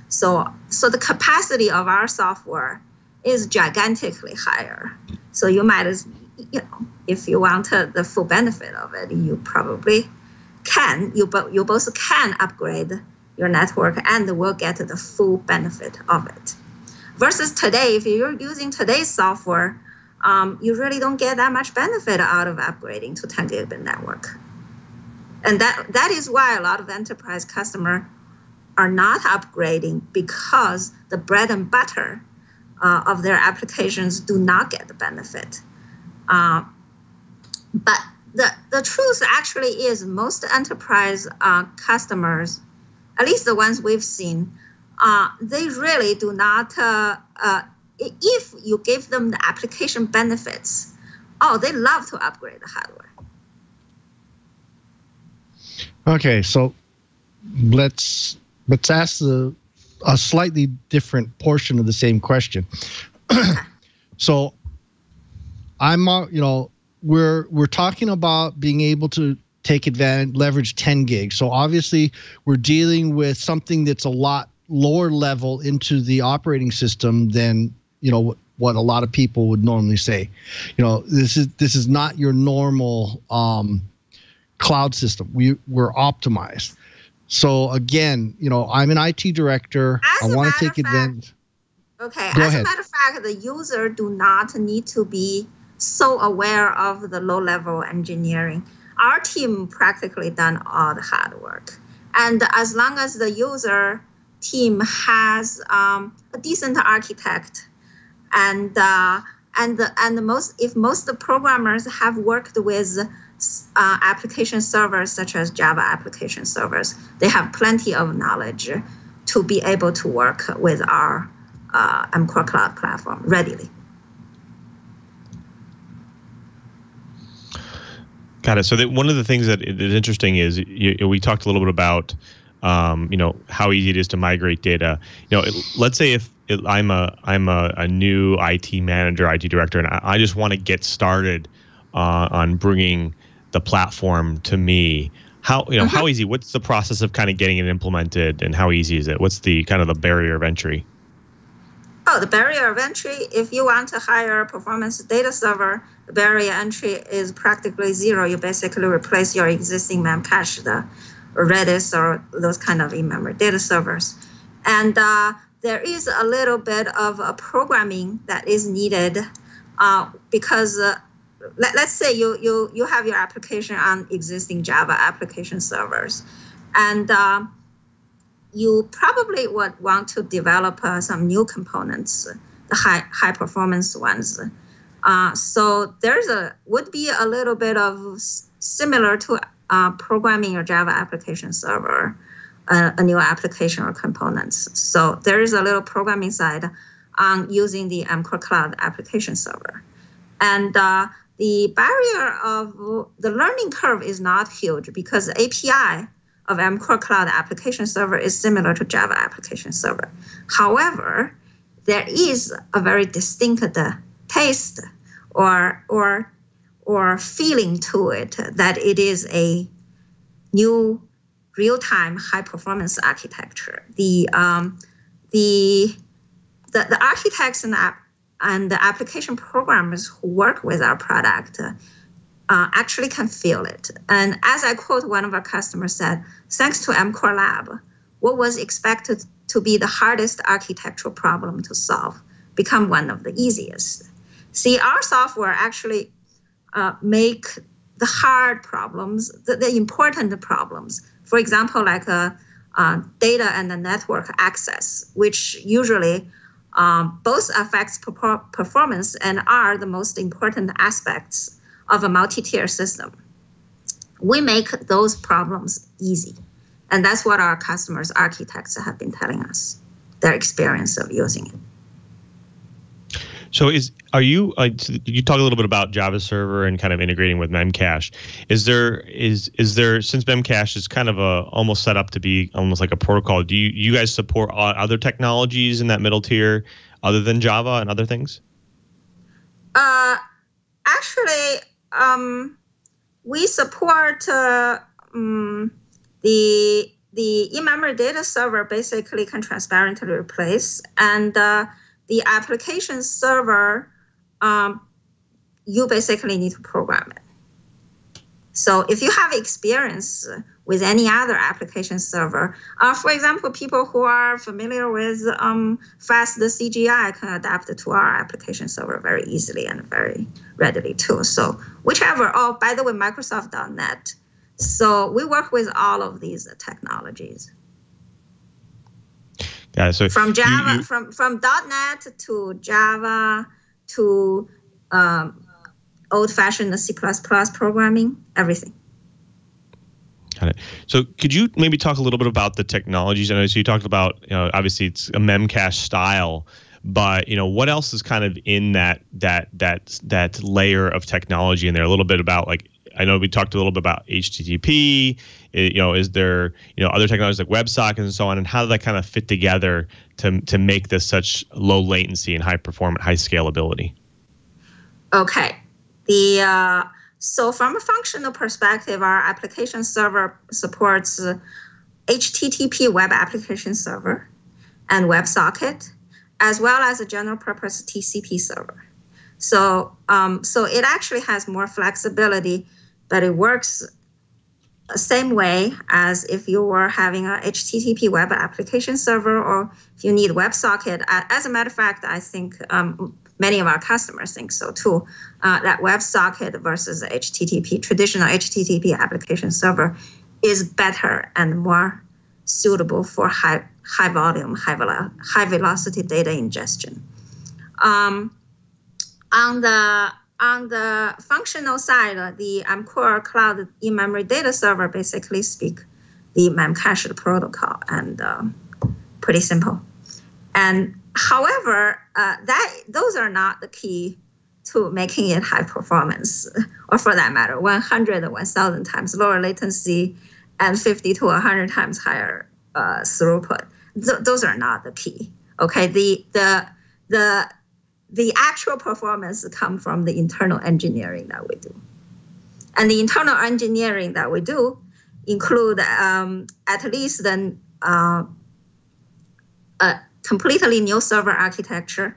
Speaker 6: So the capacity of our software is gigantically higher. So you might, if you want the full benefit of it, you probably can. You both can upgrade your network and will get the full benefit of it. Versus today, if you're using today's software, you really don't get that much benefit out of upgrading to 10 gigabit network. And that is why a lot of enterprise customers are not upgrading, because the bread and butter of their applications do not get the benefit. But the truth actually is most enterprise customers, at least the ones we've seen, they really do not, if you give them the application benefits, they love to upgrade the hardware.
Speaker 5: Okay, so let's ask a slightly different portion of the same question. So we're talking about being able to leverage 10 gigs. So obviously we're dealing with something that's a lot lower level into the operating system than what a lot of people would normally say. This is not your normal cloud system. We're optimized. So again, I'm an IT director. I want to take advantage.
Speaker 6: Okay. As a matter of fact, the user do not need to be so aware of the low-level engineering. Our team practically done all the hard work, and as long as the user team has a decent architect, and if most programmers have worked with application servers such as Java application servers, they have plenty of knowledge to be able to work with our MCore Cloud platform readily.
Speaker 1: Got it. So one of the things that is interesting is we talked a little bit about how easy it is to migrate data. Let's say if I'm a new IT manager, IT director, and I just want to get started on bringing the platform to me. How easy? What's the process of kind of getting it implemented, and how easy is it? What's the kind of the barrier of entry?
Speaker 6: The barrier of entry, if you want to hire a performance data server, the barrier entry is practically zero. You basically replace your existing Memcache, the Redis, or those kind of in-memory data servers. And there is a little bit of programming that is needed because let's say you have your application on existing Java application servers, and you probably would want to develop some new components, the high performance ones. So would be a little bit of similar to programming your Java application server, a new application or components. So there is a little programming side on using the MCore Cloud application server. And the barrier of the learning curve is not huge because API of MCoreCloud application server is similar to Java application server. However, there is a very distinct taste or feeling to it that it is a new real-time high-performance architecture. The architects and the application programmers who work with our product actually can feel it. And as I quote, one of our customers said, thanks to MCoreLab, what was expected to be the hardest architectural problem to solve become one of the easiest. See, our software actually make the hard problems, the important problems. For example, like data and the network access, which usually both affects performance and are the most important aspects of a multi-tier system. We make those problems easy. And that's what our customers, architects, have been telling us, their experience of using it.
Speaker 1: So you talk a little bit about Java Server and kind of integrating with Memcache. Is there since Memcache is kind of almost set up to be almost like a protocol, do you guys support other technologies in that middle tier other than Java and other things?
Speaker 6: Actually, we support the in-memory data server basically can transparently replace, and the application server, you basically need to program it. So if you have experience with any other application server, for example, people who are familiar with fast CGI can adapt it to our application server very easily and very readily too. So whichever, by the way, Microsoft.NET. So we work with all of these technologies.
Speaker 1: Yeah, so
Speaker 6: from Java, from .NET to Java to old-fashioned C++ programming, everything.
Speaker 1: Got it. So could you maybe talk a little bit about the technologies? I know so you talked about, obviously it's a Memcache style, but what else is kind of in that layer of technology in there? A little bit about, like, I know we talked a little bit about HTTP. Is there other technologies like WebSockets and so on, and how do that kind of fit together to make this such low latency and high performance, high scalability?
Speaker 6: Okay. So from a functional perspective, our application server supports HTTP web application server and WebSocket, as well as a general purpose TCP server. So it actually has more flexibility, but it works the same way as if you were having a HTTP web application server, or if you need WebSocket. As a matter of fact, I think many of our customers think so too, that WebSocket versus traditional HTTP application server is better and more suitable for high volume, high velocity data ingestion. On the functional side, the MCoreCloud in-memory data server basically speak the Memcache protocol, and pretty simple. And however, those are not the key to making it high performance, or for that matter, 100 or 1,000 times lower latency and 50 to 100 times higher throughput. Those are not the key. Okay, the actual performance come from the internal engineering that we do. And the internal engineering that we do include at least a completely new server architecture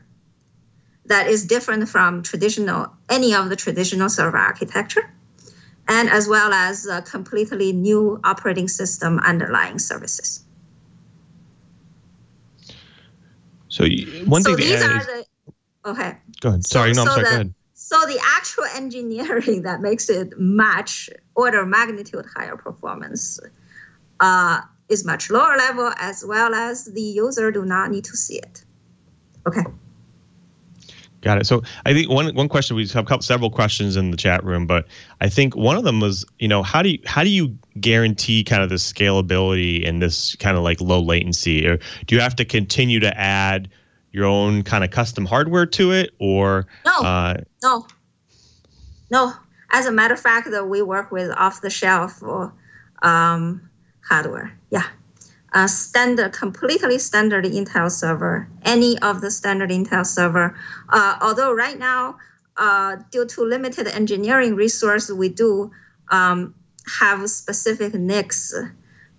Speaker 6: that is different from any of the traditional server architecture, and as well as a completely new operating system underlying services.
Speaker 1: So one thing to add is...
Speaker 6: Okay.
Speaker 1: Go ahead. Sorry, go ahead.
Speaker 6: So the actual engineering that makes it much order of magnitude higher performance is much lower level, as well as the user do not need to see it. Okay.
Speaker 1: Got it. So I think one question, we have several questions in the chat room, but I think one of them was, how do you guarantee kind of the scalability in this kind of like low latency? Or do you have to continue to add your own kind of custom hardware to it, or
Speaker 6: no. As a matter of fact, we work with off-the-shelf hardware. Yeah. Standard, completely standard Intel server, any of the standard Intel server. Although right now, due to limited engineering resource, we do have specific NICs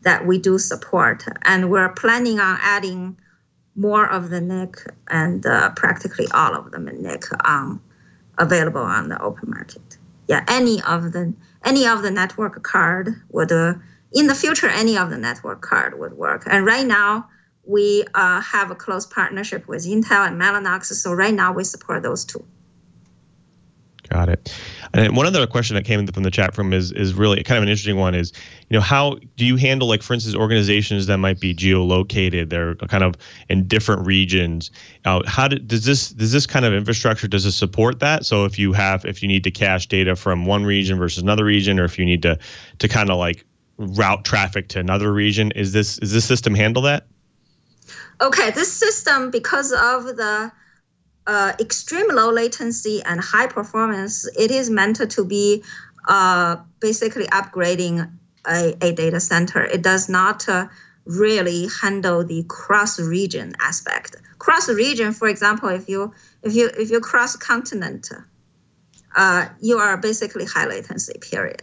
Speaker 6: that we do support. And we're planning on adding more of the NIC and practically all of them in NIC available on the open market. Yeah, any of the network card would in the future, any of the network card would work. And right now, we have a close partnership with Intel and Mellanox. So right now, we support those two.
Speaker 1: Got it. And one other question that came in from the chat room is really kind of an interesting one is, how do you handle, like, for instance, organizations that might be geolocated, they're kind of in different regions. Does this kind of infrastructure, does it support that? So if you need to cache data from one region versus another region, or if you need to kind of like route traffic to another region, is this system handle that?
Speaker 6: Okay, this system, because of the extreme low latency and high performance, it is meant to be basically upgrading a data center. It does not really handle the cross-region aspect. Cross-region, for example, if you cross continent, you are basically high latency. Period.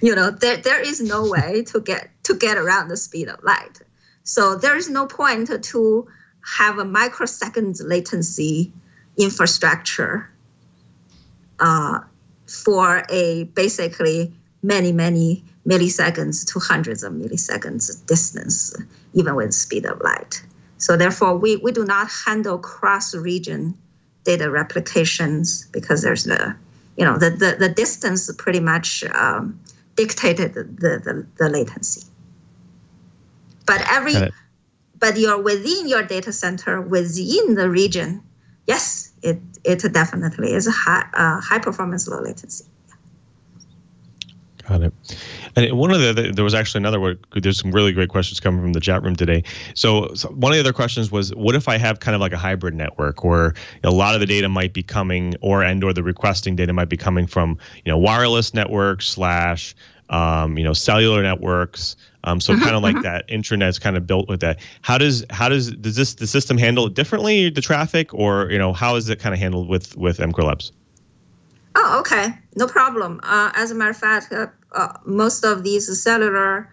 Speaker 6: There is no way to get around the speed of light. So there is no point to have a microseconds latency infrastructure for a basically many milliseconds to hundreds of milliseconds distance, even with speed of light. So therefore, we do not handle cross-region data replications because there's the distance pretty much dictated the latency. But you're within your data center, within the region, yes, it definitely is a high performance, low latency.
Speaker 1: Got it. And there was actually another one. There's some really great questions coming from the chat room today. So one of the other questions was, what if I have kind of like a hybrid network where a lot of the data might be coming, or the requesting data might be coming from wireless networks / cellular networks. So kind of like that intranet's kind of built with that. Does the system handle it differently, the traffic, or how is it kind of handled with MCoreLabs?
Speaker 6: Oh, okay, no problem. As a matter of fact, most of these cellular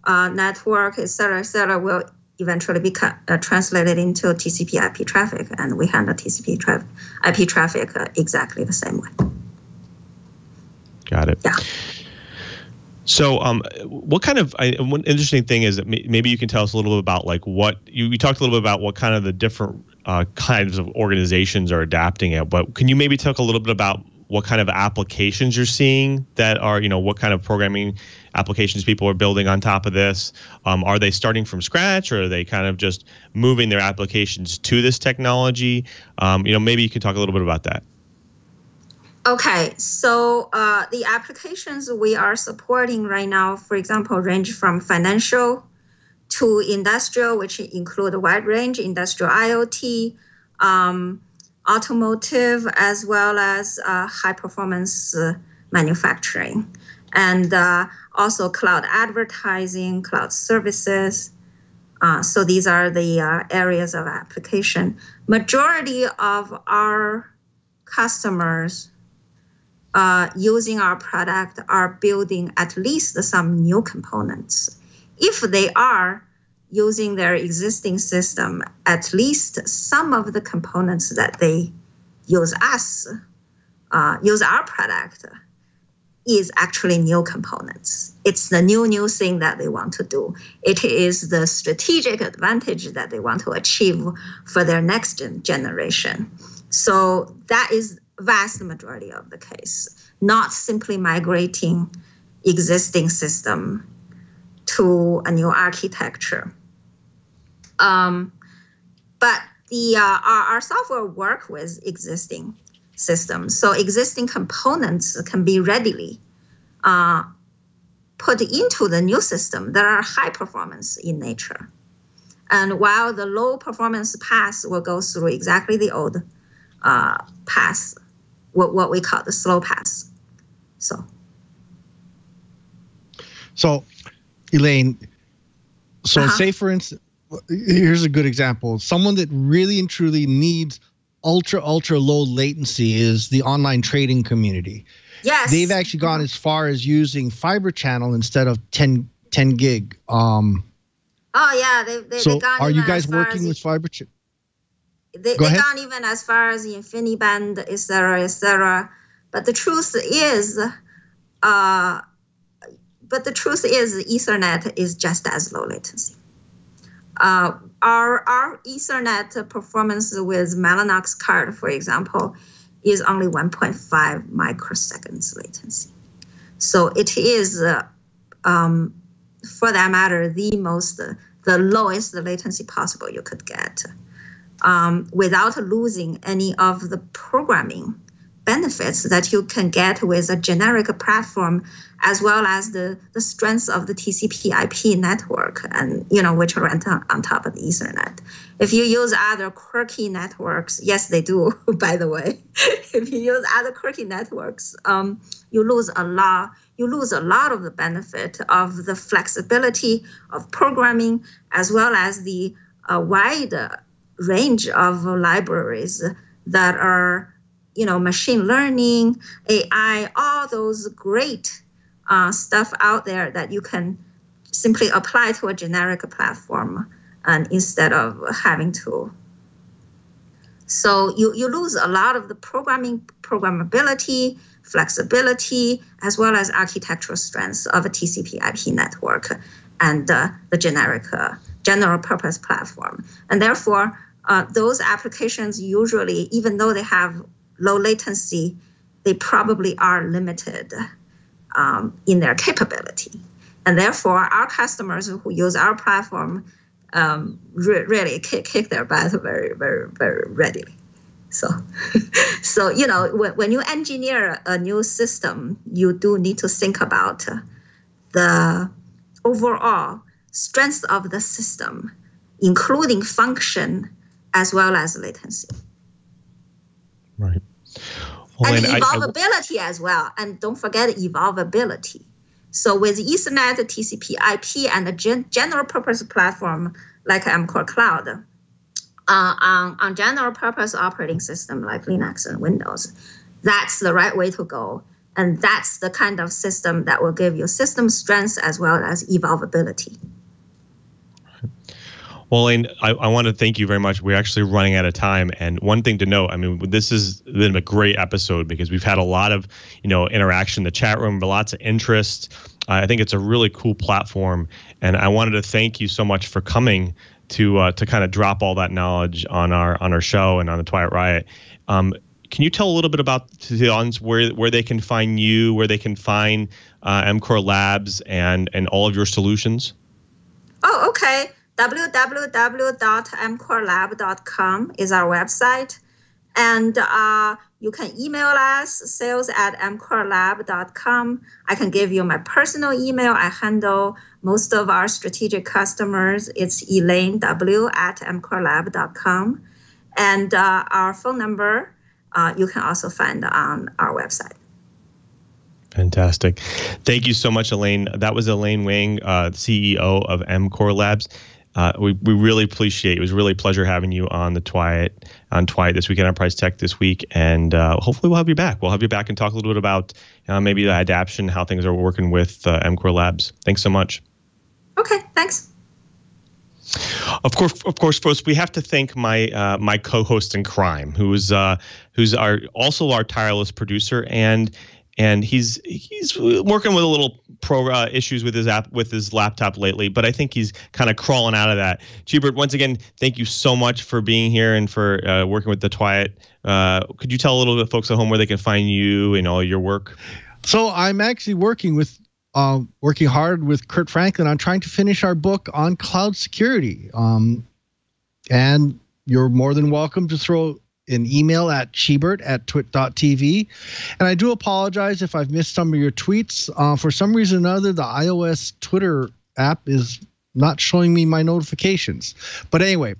Speaker 6: network, et cetera, will eventually be translated into TCP/IP traffic, and we handle TCP/IP traffic exactly the same way.
Speaker 1: Got it.
Speaker 6: Yeah.
Speaker 1: So, what kind of one interesting thing is that maybe you can tell us a little bit about, like, what you talked a little bit about what kind of the different kinds of organizations are adapting it. But can you maybe talk a little bit about what kind of applications you're seeing that are, what kind of programming applications people are building on top of this? Are they starting from scratch, or are they kind of just moving their applications to this technology? Maybe you can talk a little bit about that.
Speaker 6: Okay, so the applications we are supporting right now, for example, range from financial to industrial, which include a wide range, industrial IoT, automotive, as well as high-performance manufacturing, and also cloud advertising, cloud services. So these are the areas of application. Majority of our customers using our product are building at least some new components. If they are using their existing system, at least some of the components that they use our product is actually new components. It's the new thing that they want to do. It is the strategic advantage that they want to achieve for their next generation. So that is vast majority of the case, not simply migrating existing system to a new architecture. But our software work with existing systems. So existing components can be readily put into the new system that are high performance in nature. And while the low performance path will go through exactly the old path, what we call the slow path. So
Speaker 5: Elaine, so say for instance, here's a good example. Someone that really and truly needs ultra low latency is the online trading community.
Speaker 6: Yes.
Speaker 5: They've actually gone as far as using fiber channel instead of 10 gig.
Speaker 6: Oh yeah, they
Speaker 5: so
Speaker 6: gone
Speaker 5: are you
Speaker 6: even
Speaker 5: guys
Speaker 6: as far
Speaker 5: working
Speaker 6: as
Speaker 5: with fiber channel?
Speaker 6: They've gone even as far as the InfiniBand, et cetera, et cetera. But the truth is, Ethernet is just as low latency. Our Ethernet performance with Mellanox card, for example, is only 1.5 microseconds latency. So it is, for that matter, the lowest latency possible you could get, without losing any of the programming benefits that you can get with a generic platform, as well as the strengths of the TCP/IP network, and which run on top of the Ethernet. If you use other quirky networks, yes, they do. By the way, if you use other quirky networks, you lose a lot. You lose a lot of the benefit of the flexibility of programming, as well as the wide range of libraries that are, machine learning, AI, all those great stuff out there that you can simply apply to a generic platform, and instead of having to. So you lose a lot of the programmability, flexibility, as well as architectural strengths of a TCP/IP network and the generic general purpose platform. And therefore, those applications usually, even though they have low latency, they probably are limited in their capability. And therefore, our customers who use our platform really kick their butt very, very, very readily. So, when you engineer a new system, you do need to think about the overall strength of the system, including function as well as latency.
Speaker 1: Right. Well,
Speaker 6: and evolvability as well. And don't forget evolvability. So with Ethernet, TCP/IP, and the general purpose platform like MCoreCloud, on general purpose operating system like Linux and Windows, that's the right way to go. And that's the kind of system that will give you system strength as well as evolvability.
Speaker 1: Well, Elaine, I want to thank you very much. We're actually running out of time. And one thing to note, this has been a great episode because we've had a lot of, interaction in the chat room, lots of interest. I think it's a really cool platform. And I wanted to thank you so much for coming to kind of drop all that knowledge on our show and on the Twilight Riot. Can you tell a little bit about the audience where they can find you, where they can find MCoreLabs and all of your solutions?
Speaker 6: Oh, okay. www.mcorelab.com is our website. And you can email us, sales@mcorelab.com. I can give you my personal email. I handle most of our strategic customers. It's elainew@mcorelab.com. And our phone number, you can also find on our website.
Speaker 1: Fantastic. Thank you so much, Elaine. That was Elaine Wang, CEO of MCoreLabs. We really appreciate it. It was really a pleasure having you on Twilight this week, Enterprise Tech this week, and hopefully we'll have you back. We'll have you back and talk a little bit about maybe the adaptation, how things are working with MCoreLabs. Thanks so much.
Speaker 6: Okay, thanks.
Speaker 1: Of course, folks, we have to thank my co-host in crime, who's also our tireless producer, and he's working with a little issues with his laptop lately, but I think he's kind of crawling out of that. Chibert, once again, thank you so much for being here and for working with the Twilight. Could you tell a little bit of folks at home where they can find you and all your work?
Speaker 5: So I'm actually working hard with Kurt Franklin on trying to finish our book on cloud security. And you're more than welcome to throw an email at chibert@twit.tv. And I do apologize if I've missed some of your tweets. For some reason or another, the iOS Twitter app is not showing me my notifications. But anyway,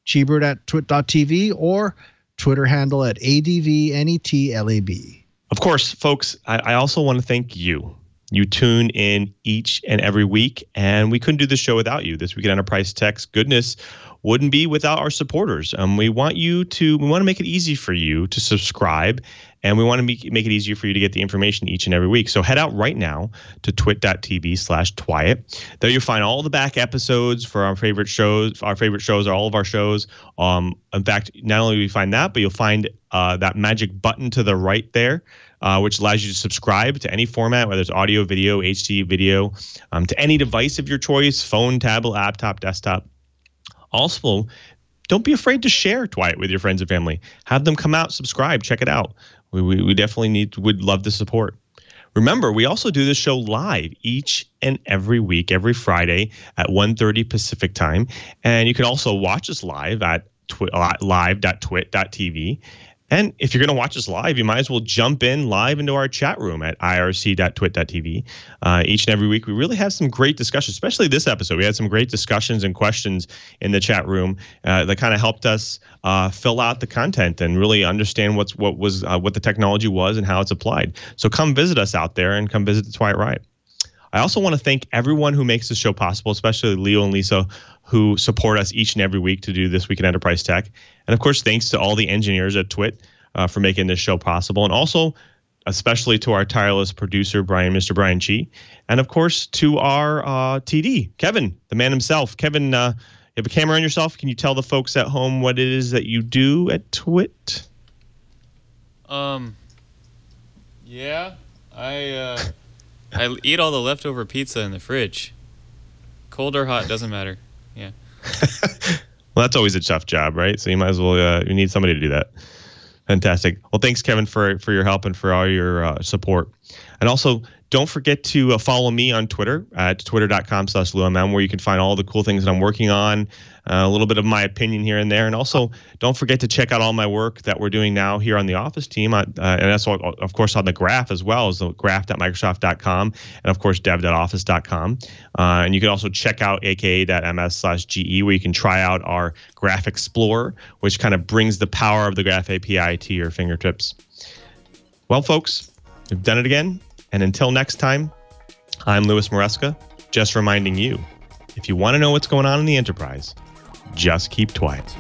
Speaker 5: chibert@twit.tv or Twitter handle at ADVNETLAB.
Speaker 1: Of course, folks, I also want to thank you. You tune in each and every week, and we couldn't do this show without you. This Week in Enterprise Tech's goodness wouldn't be without our supporters. We want to make it easy for you to subscribe, and we want to make it easier for you to get the information each and every week. So head out right now to twit.tv/Twyet. There you'll find all the back episodes for our favorite shows. Our favorite shows are all of our shows. In fact, not only will you find that, but you'll find that magic button to the right there, which allows you to subscribe to any format, whether it's audio, video, HD video, to any device of your choice, phone, tablet, laptop, desktop. Also, don't be afraid to share Twyet with your friends and family. Have them come out, subscribe, check it out. We definitely would love the support. Remember, we also do this show live each and every week, every Friday at 1:30 Pacific time. And you can also watch us live at live.twit.tv. And if you're going to watch us live, you might as well jump in live into our chat room at irc.twit.tv. Each and every week, we really have some great discussions, especially this episode. We had some great discussions and questions in the chat room that kind of helped us fill out the content and really understand what the technology was and how it's applied. So come visit us out there and come visit the Twyet Riot. I also want to thank everyone who makes the show possible, especially Leo and Lisa, who support us each and every week to do This Week in Enterprise Tech. And of course, thanks to all the engineers at Twit for making this show possible. And also, especially to our tireless producer, Mr. Brian Chi. And of course, to our TD, Kevin, the man himself. Kevin, you have a camera on yourself. Can you tell the folks at home what it is that you do at Twit?
Speaker 7: Yeah, I eat all the leftover pizza in the fridge. Cold or hot, doesn't matter. Yeah.
Speaker 1: Well, that's always a tough job, right? So you might as well, you need somebody to do that. Fantastic. Well, thanks, Kevin, for your help and for all your support. And also, don't forget to follow me on Twitter at twitter.com/LouMM, where you can find all the cool things that I'm working on, a little bit of my opinion here and there. And also, don't forget to check out all my work that we're doing now here on the Office team. And that's, of course, on the graph as well, as the graph.microsoft.com and, of course, dev.office.com. And you can also check out aka.ms/GE, where you can try out our Graph Explorer, which kind of brings the power of the Graph API to your fingertips. Well, folks, we've done it again. And until next time, I'm Louis Maresca, just reminding you, if you want to know what's going on in the enterprise, just keep Twyet.